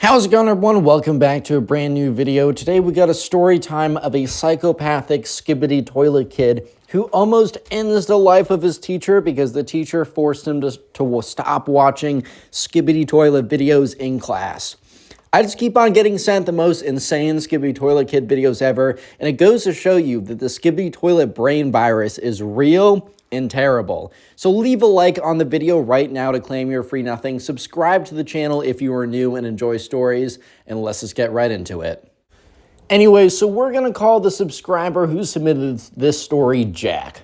How's it going, everyone? Welcome back to a brand new video. Today we got a story time of a psychopathic Skibidi toilet kid who almost ends the life of his teacher because the teacher forced him to stop watching Skibidi toilet videos in class. I just keep on getting sent the most insane Skibidi toilet kid videos ever, and it goes to show you that the Skibidi toilet brain virus is real and terrible. So leave a like on the video right now to claim your free nothing. Subscribe to the channel if you are new and enjoy stories, and let's just get right into it. Anyway, so we're going to call the subscriber who submitted this story Jack.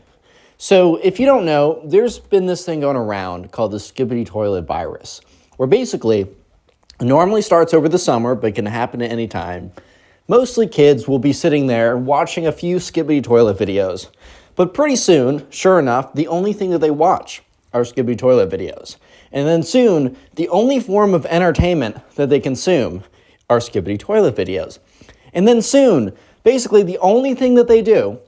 So if you don't know, there's been this thing going around called the Skibidi toilet virus, where basically it normally starts over the summer, but can happen at any time. Mostly kids will be sitting there watching a few Skibidi toilet videos. But pretty soon, sure enough, the only thing that they watch are Skibidi toilet videos. And then soon, the only form of entertainment that they consume are Skibidi toilet videos. And then soon, basically the only thing that they do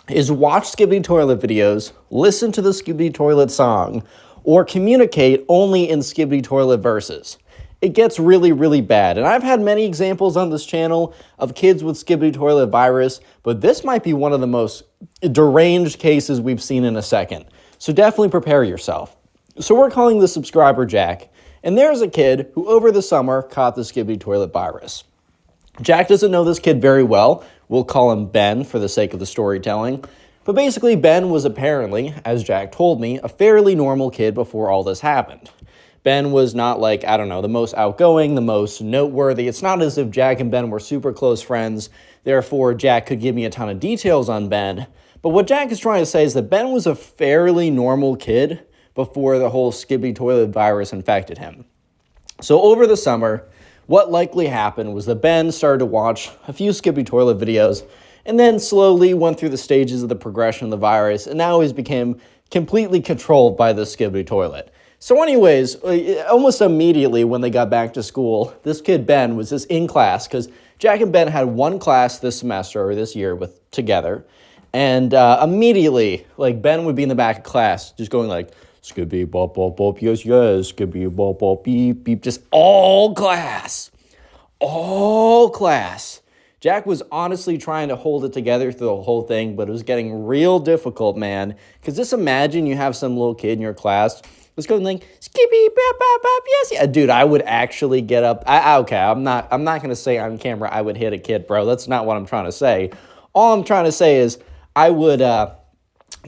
is watch Skibidi toilet videos, listen to the Skibidi toilet song, or communicate only in Skibidi toilet verses. It gets really, really bad. And I've had many examples on this channel of kids with Skibidi toilet virus, but this might be one of the most deranged cases we've seen in a second. So definitely prepare yourself. So we're calling the subscriber Jack, and there's a kid who over the summer caught the Skibidi toilet virus. Jack doesn't know this kid very well. We'll call him Ben for the sake of the storytelling. But basically, Ben was apparently, as Jack told me, a fairly normal kid before all this happened. Ben was not like, I don't know, the most outgoing, the most noteworthy. It's not as if Jack and Ben were super close friends. Therefore, Jack could give me a ton of details on Ben. But what Jack is trying to say is that Ben was a fairly normal kid before the whole Skibidi toilet virus infected him. So over the summer, what likely happened was that Ben started to watch a few Skibidi toilet videos and then slowly went through the stages of the progression of the virus, and now he's became completely controlled by the Skibidi toilet. So anyways, almost immediately when they got back to school, this kid Ben was just in class because Jack and Ben had one class this semester or this year together. And immediately, like, Ben would be in the back of class just going like, Skibidi bop bop bop, yes, yes, Skibidi bop bop beep beep, just all class. All class. Jack was honestly trying to hold it together through the whole thing, but it was getting real difficult, man. Because just imagine you have some little kid in your class was going like, Skibidi bop bop bop, yes, yeah. Dude, I would actually get up. Okay, I'm not going to say on camera I would hit a kid, bro. That's not what I'm trying to say. All I'm trying to say is I would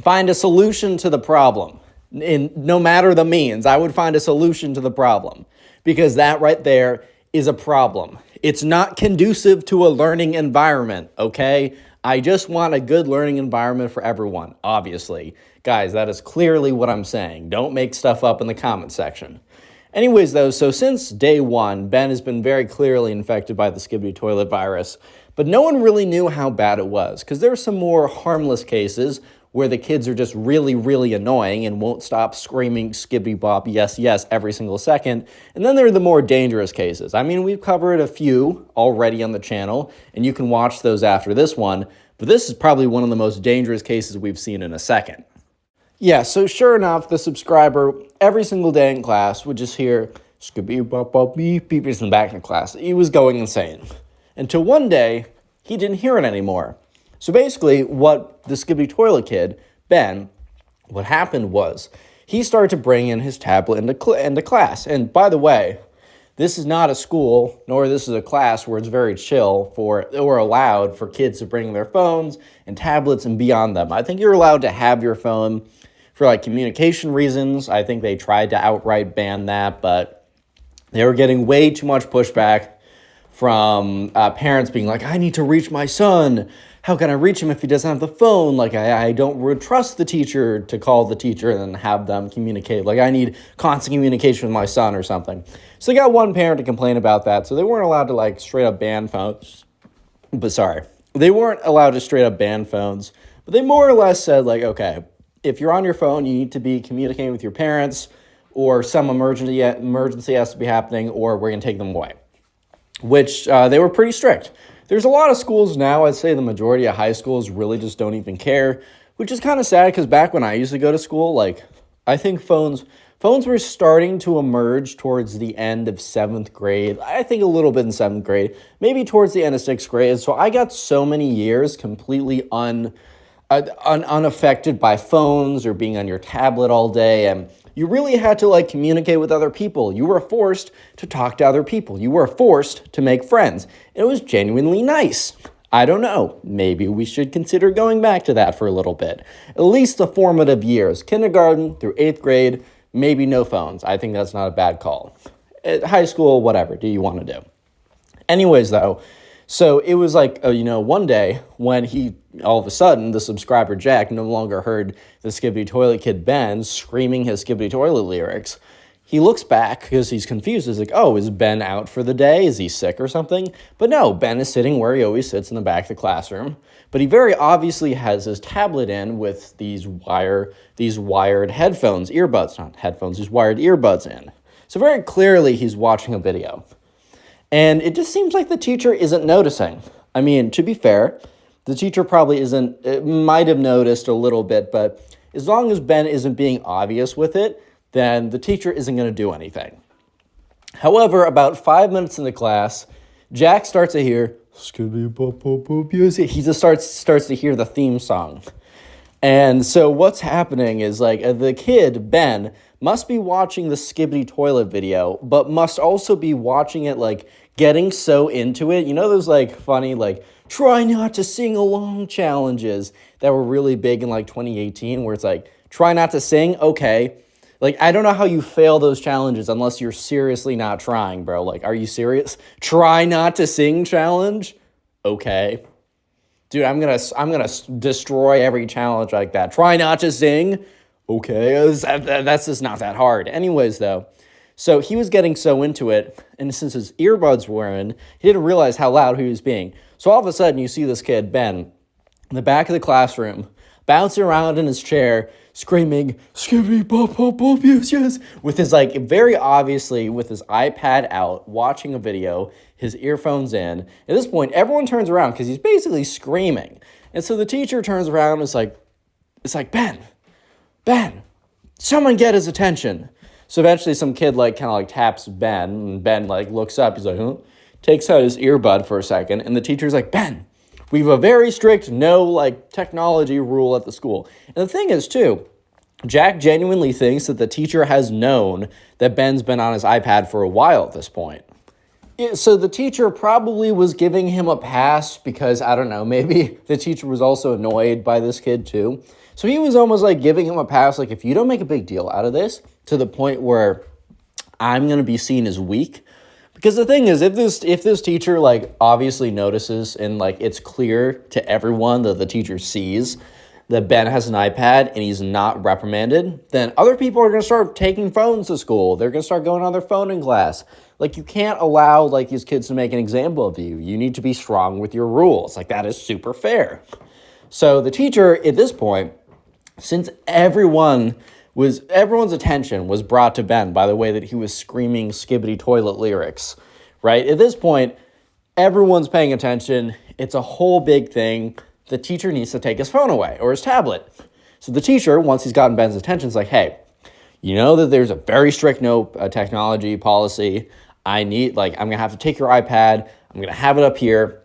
find a solution to the problem. No matter the means, I would find a solution to the problem. Because that right there is a problem. It's not conducive to a learning environment, okay? I just want a good learning environment for everyone, obviously. Guys, that is clearly what I'm saying. Don't make stuff up in the comment section. Anyways, though, so since day one, Ben has been very clearly infected by the Skibidi toilet virus, but no one really knew how bad it was, because there are some more harmless cases where the kids are just really, really annoying and won't stop screaming Skibidi bop, yes, yes, every single second. And then there are the more dangerous cases. I mean, we've covered a few already on the channel, and you can watch those after this one, but this is probably one of the most dangerous cases we've seen in a second. Yeah, so sure enough, the subscriber, every single day in class, would just hear Skibidi bop bop beep beep in the back of class. He was going insane. Until one day, he didn't hear it anymore. So basically, what the Skibidi toilet kid, Ben, what happened was he started to bring in his tablet into class. And by the way, this is not a school, nor this is a class where it's very chill or allowed for kids to bring their phones and tablets and be on them. I think you're allowed to have your phone for like communication reasons. I think they tried to outright ban that, but they were getting way too much pushback from parents being like, I need to reach my son. How can I reach him if he doesn't have the phone? Like, I don't trust the teacher to call the teacher and then have them communicate. Like, I need constant communication with my son or something. So they got one parent to complain about that. So they weren't allowed to, like, straight up ban phones. They weren't allowed to straight up ban phones. But they more or less said, like, okay, if you're on your phone, you need to be communicating with your parents, or some emergency has to be happening, or we're going to take them away. Which they were pretty strict. There's a lot of schools now, I'd say the majority of high schools really just don't even care, which is kind of sad because back when I used to go to school, like I think phones were starting to emerge towards the end of 7th grade. I think a little bit in 7th grade, maybe towards the end of 6th grade. So I got so many years completely unaffected by phones or being on your tablet all day. And you really had to like communicate with other people. You were forced to talk to other people. You were forced to make friends. It was genuinely nice. I don't know. Maybe we should consider going back to that for a little bit. At least the formative years, kindergarten through 8th grade, maybe no phones. I think that's not a bad call. At high school, whatever do you want to do? Anyways, though, so it was like, one day when all of a sudden, the subscriber Jack no longer heard the Skibidi Toilet Kid Ben screaming his Skibidi Toilet lyrics. He looks back because he's confused. He's like, oh, is Ben out for the day? Is he sick or something? But no, Ben is sitting where he always sits in the back of the classroom. But he very obviously has his tablet in with these wired headphones, earbuds, not headphones, these wired earbuds in. So very clearly he's watching a video. And it just seems like the teacher isn't noticing. I mean, to be fair, the teacher probably might have noticed a little bit, but as long as Ben isn't being obvious with it, then the teacher isn't going to do anything. However, about 5 minutes in the class, Jack starts to hear, he just starts to hear the theme song. And so what's happening is like the kid, Ben, must be watching the Skibidi toilet video, but must also be watching it like getting so into it. You know those like funny like try not to sing along challenges that were really big in like 2018 where it's like try not to sing, okay. Like, I don't know how you fail those challenges unless you're seriously not trying, bro. Like, are you serious? Try not to sing challenge? Okay. Dude, I'm gonna destroy every challenge like that. Try not to sing? Okay. That's just not that hard. Anyways, though, so he was getting so into it, and since his earbuds were in, he didn't realize how loud he was being. So all of a sudden, you see this kid, Ben, in the back of the classroom, bouncing around in his chair, screaming, Skibidi pop pop pop, yes, with his like very obviously with his iPad out, watching a video, his earphones in. At this point, everyone turns around because he's basically screaming. And so the teacher turns around and it's like, Ben, someone get his attention. So eventually some kid like kind of like taps Ben, and Ben like looks up, he's like, huh? Takes out his earbud for a second, and the teacher's like, Ben, we have a very strict no like technology rule at the school. And the thing is too, Jack genuinely thinks that the teacher has known that Ben's been on his iPad for a while at this point. Yeah, so the teacher probably was giving him a pass because, I don't know, maybe the teacher was also annoyed by this kid too. So he was almost like giving him a pass, like if you don't make a big deal out of this to the point where I'm going to be seen as weak. Because the thing is, if this teacher like obviously notices and like it's clear to everyone that the teacher sees that Ben has an iPad and he's not reprimanded, then other people are going to start taking phones to school. They're going to start going on their phone in class. Like you can't allow like these kids to make an example of you. You need to be strong with your rules. Like that is super fair. So the teacher at this point, since everyone's attention was brought to Ben by the way that he was screaming Skibidi toilet lyrics, right? At this point, everyone's paying attention. It's a whole big thing. The teacher needs to take his phone away or his tablet. So the teacher, once he's gotten Ben's attention, is like, hey, you know that there's a very strict no technology policy. I'm going to have to take your iPad. I'm going to have it up here,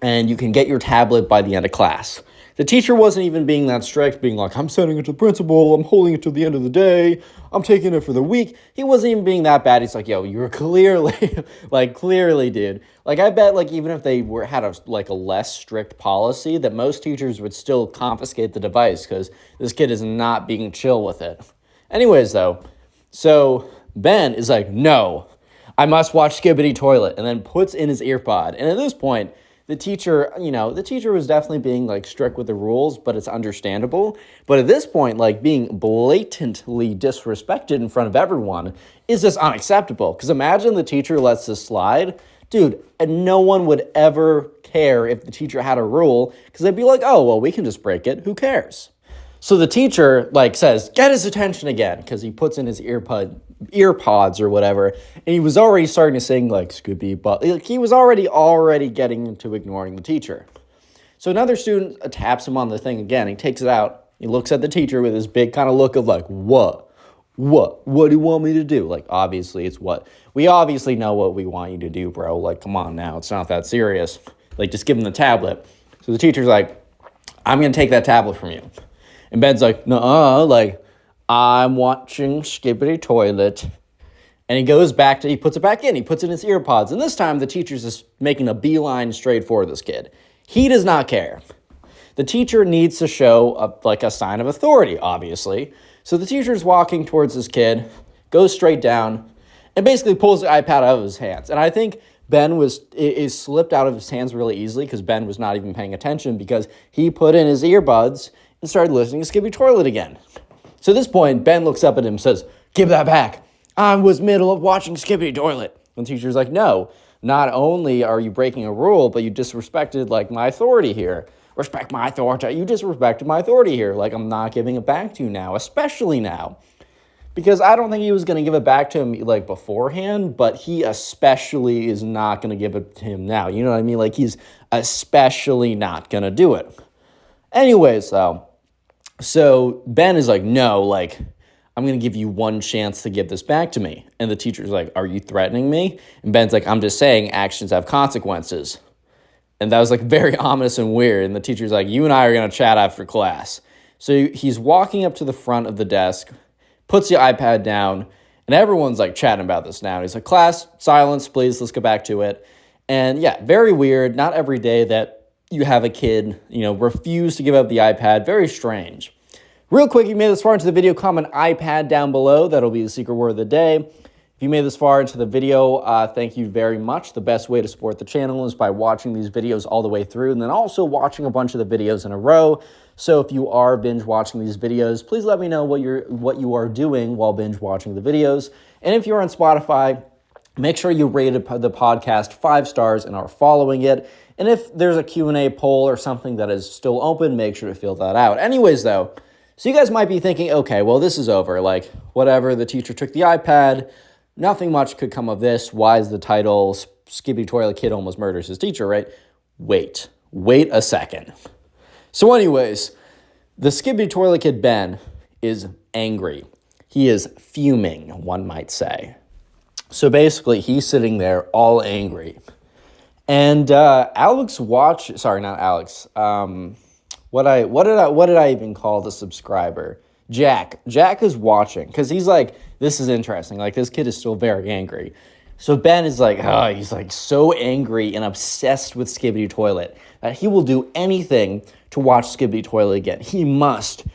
and you can get your tablet by the end of class. The teacher wasn't even being that strict, being like, I'm sending it to the principal, I'm holding it till the end of the day, I'm taking it for the week. He wasn't even being that bad. He's like, yo, you're clearly, clearly, dude. Like, I bet, like, even if they had a less strict policy, that most teachers would still confiscate the device because this kid is not being chill with it. Anyways, though, so Ben is like, no, I must watch Skibidi Toilet, and then puts in his earpod. And at this point, the teacher was definitely being like strict with the rules, but it's understandable. But at this point, like being blatantly disrespected in front of everyone is just unacceptable. Because imagine the teacher lets this slide. Dude, and no one would ever care if the teacher had a rule because they'd be like, oh, well, we can just break it. Who cares? So the teacher like says, get his attention again because he puts in his earpods or whatever, and he was already starting to sing like Scooby, but like, he was already getting into ignoring the teacher. So another student taps him on the thing again. He takes it out, He looks at the teacher with this big kind of look of like, what? What do you want me to do? Like, obviously, it's what? We obviously know what we want you to do, bro. Like, come on now. It's not that serious. Like, just give him the tablet. So the teacher's like, I'm going to take that tablet from you. And Ben's like, nuh-uh, like, I'm watching Skibidi Toilet. And he goes back he puts it back in. He puts it in his ear pods. And this time, the teacher's just making a beeline straight for this kid. He does not care. The teacher needs to show a sign of authority, obviously. So the teacher's walking towards this kid, goes straight down, and basically pulls the iPad out of his hands. And I think Ben is slipped out of his hands really easily because Ben was not even paying attention because he put in his earbuds and started listening to Skibidi Toilet again. So at this point, Ben looks up at him and says, give that back. I was middle of watching Skibidi Toilet. And the teacher's like, no, not only are you breaking a rule, but you disrespected my authority here. Respect my authority. You disrespected my authority here. Like, I'm not giving it back to you now, especially now. Because I don't think he was going to give it back to him, beforehand, but he especially is not going to give it to him now. You know what I mean? He's especially not going to do it. Anyways, though, so Ben is like, no, I'm going to give you one chance to give this back to me. And the teacher's like, are you threatening me? And Ben's like, I'm just saying actions have consequences. And that was very ominous and weird. And the teacher's like, you and I are going to chat after class. So he's walking up to the front of the desk, puts the iPad down, and everyone's chatting about this now. And he's like, class, silence, please, let's go back to it. And yeah, very weird. Not every day that you have a kid, refuse to give up the iPad. Very strange. Real quick, if you made this far into the video, comment iPad down below. That'll be the secret word of the day. If you made this far into the video, thank you very much. The best way to support the channel is by watching these videos all the way through and then also watching a bunch of the videos in a row. So if you are binge watching these videos, please let me know what you are doing while binge watching the videos. And if you're on Spotify, make sure you rated the podcast 5 stars and are following it. And if there's a Q&A poll or something that is still open, make sure to fill that out. Anyways, though, so you guys might be thinking, okay, well, this is over. Whatever, the teacher took the iPad. Nothing much could come of this. Why is the title Skibidi Toilet Kid Almost Murders His Teacher, right? Wait a second. So anyways, the Skibidi Toilet Kid Ben is angry. He is fuming, one might say. So basically, he's sitting there all angry. And not Alex. What did I even call the subscriber? Jack is watching because he's like, this is interesting. This kid is still very angry. So Ben is he's so angry and obsessed with Skibidi Toilet that he will do anything to watch Skibidi Toilet again. He must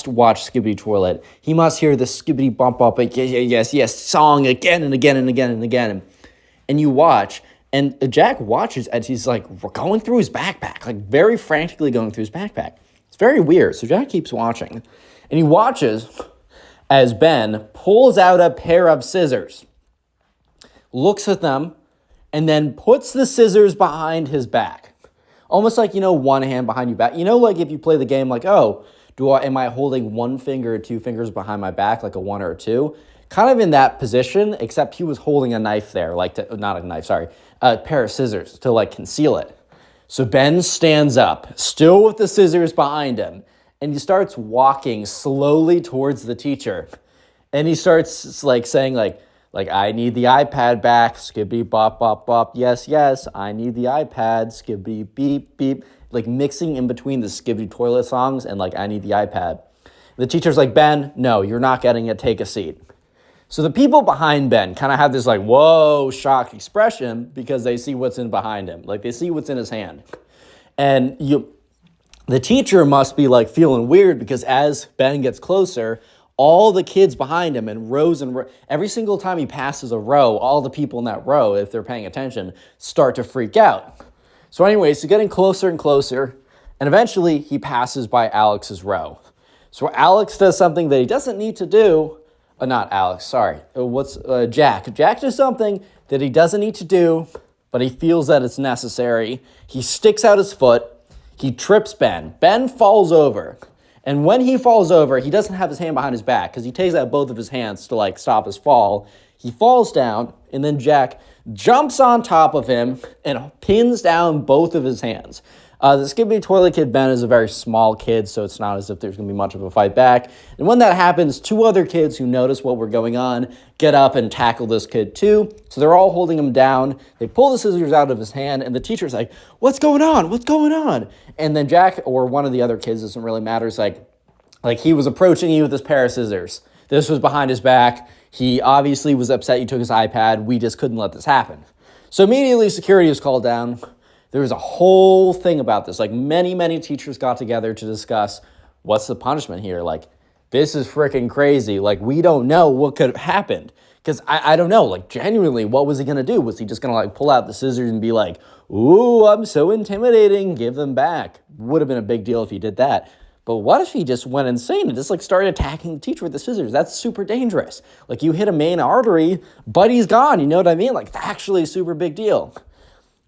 watch Skibidi Toilet. He must hear the Skibidi bump up, yes, song again and again and again and again. And you watch, and Jack watches as he's going through his backpack, very frantically going through his backpack. It's very weird. So Jack keeps watching. And he watches as Ben pulls out a pair of scissors, looks at them, and then puts the scissors behind his back. Almost one hand behind your back. If you play the game, am I holding one finger or 2 fingers behind my back, a 1 or a 2? Kind of in that position, except he was holding a knife there, a pair of scissors to conceal it. So Ben stands up, still with the scissors behind him, and he starts walking slowly towards the teacher. And he starts saying I need the iPad back, Skibidi bop bop bop, yes, I need the iPad, Skibidi beep beep, mixing in between the Skibidi Toilet songs and I need the iPad. The teacher's like, Ben, no, you're not getting it, take a seat. So the people behind Ben kind of have this whoa, shocked expression because they see what's in behind him. They see what's in his hand. And the teacher must be feeling weird because as Ben gets closer, all the kids behind him in rows and rows, every single time he passes a row, all the people in that row, if they're paying attention, start to freak out. So anyways, he's getting closer and closer, and eventually he passes by Alex's row. So Alex does something that he doesn't need to do. Not Alex, sorry. Jack? Jack does something that he doesn't need to do, but he feels that it's necessary. He sticks out his foot. He trips Ben. Ben falls over. And when he falls over, he doesn't have his hand behind his back because he takes out both of his hands to stop his fall. He falls down, and then Jack jumps on top of him and pins down both of his hands. The Skibidi toilet kid, Ben, is a very small kid, so it's not as if there's going to be much of a fight back. And when that happens, two other kids who notice what we're going on get up and tackle this kid too. So they're all holding him down. They pull the scissors out of his hand, and the teacher's like, "What's going on? What's going on?" And then Jack, or one of the other kids, doesn't really matter, is like he was approaching you with this pair of scissors. This was behind his back. He obviously was upset you took his iPad. We just couldn't let this happen. So immediately security was called down. There was a whole thing about this. Like many teachers got together to discuss what's the punishment here. Like, this is freaking crazy. Like, we don't know what could have happened. Because I don't know, like, genuinely, what was he going to do? Was he just going to, like, pull out the scissors and be like, "Ooh, I'm so intimidating, give them back"? Would have been a big deal if he did that. But what if he just went insane and just, like, started attacking the teacher with the scissors? That's super dangerous. Like, you hit a main artery, buddy's gone, you know what I mean? Like, it's actually a super big deal.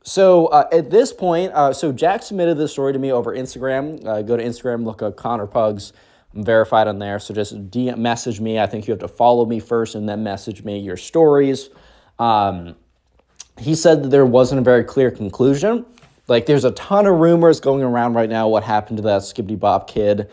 So at this point, so Jack submitted this story to me over Instagram. Go to Instagram, look up Connor Pugs. I'm verified on there, so just DM message me. I think you have to follow me first and then message me your stories. He said that there wasn't a very clear conclusion. Like, there's a ton of rumors going around right now what happened to that Skibidi Bop kid.